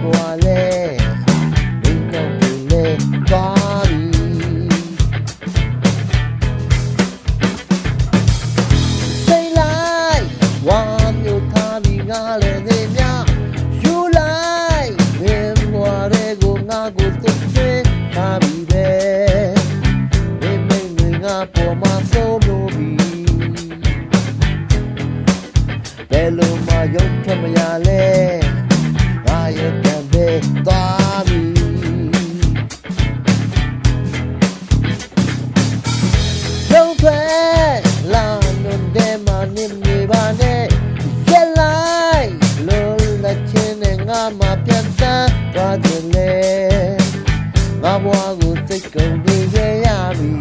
ဘွားလဲမင်းတို့ကလေးသွားပြီစိတ်လိုက်ဝါမျိုးထားပြီးငါလည်းနေများယူလိုက်မင်းဘွားရဲ့ကိုငါကိုသိသေးထားပြီပဲမင်းငါပေါ်မှာစိုးလို့ပြီဘယ်လိုမှရုပ်ထွက်မရလဲငါရဲ့ကံပဲသွားပြီရုပ်ထွက်လာလို့တဲ့မနေပါနဲ့ရက်လိုက်လို့လက်ချင်းနဲ့ငါမှပြန်တန်းသွားတယ်လေငါဘွားကိုစိတ်ကုန်ပြီးခဲ့ရပြီ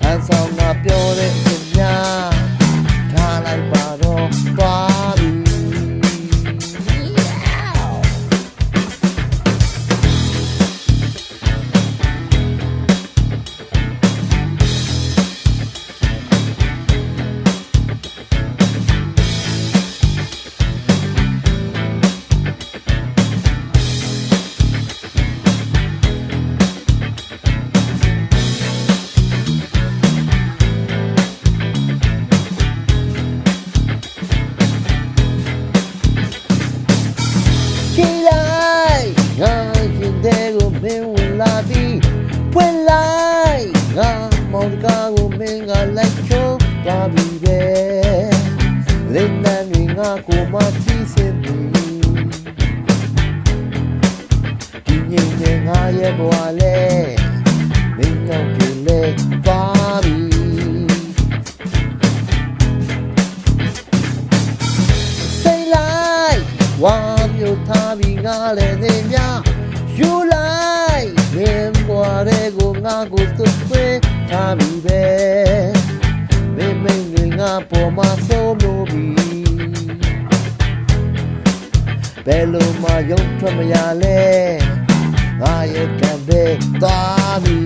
ဟန်ဆောင်ငါပြောတဲ့အချက်များထားလိုက်ပါတော့သွားပြီငါရင်တဲ့ကိုမင်းဝင်လာပြီးဖွင့်လိုက်ငါမောင်တကားကိုမင်းကလိုက်ချုံးသွားပြီပဲလင်းနန်းတွေငါကိုမကြည့်စင်ပြီဒီညင်နဲ့ငါရဲ့ဘဝလဲမင်းတို့ကလေးသွားပြီစိတ်လိုက်ဝါမျိုးထားပြီးငါလည်းနေများယူလိုက်မင်းဘွားရဲ့ကိုငါကိုသွတ်သွင်းထားပြီပဲမင်းတွေငါပေါ်မှာစိုးလို့ပြီဘယ်လိုမှရုပ်ထွက်မရလဲငါရဲ့ကံပဲသွားပြီ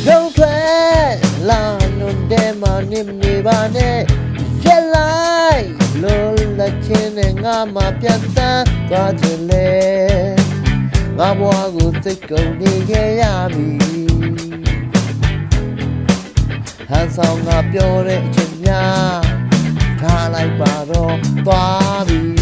ရုပ်ထွက်လာလို့တဲ့မနေပါနဲ့ရက်လိုက်လို့လက်ချင်းနဲ့ငါမှပြန်တန်းသွားခြင်းလေငါဘွားကိုစိတ်ကုန်နေခဲ့ရပြီဟန်ဆောင်ငါပြောတဲ့အချက်များထားလိုက်ပါတော့သွားပြီ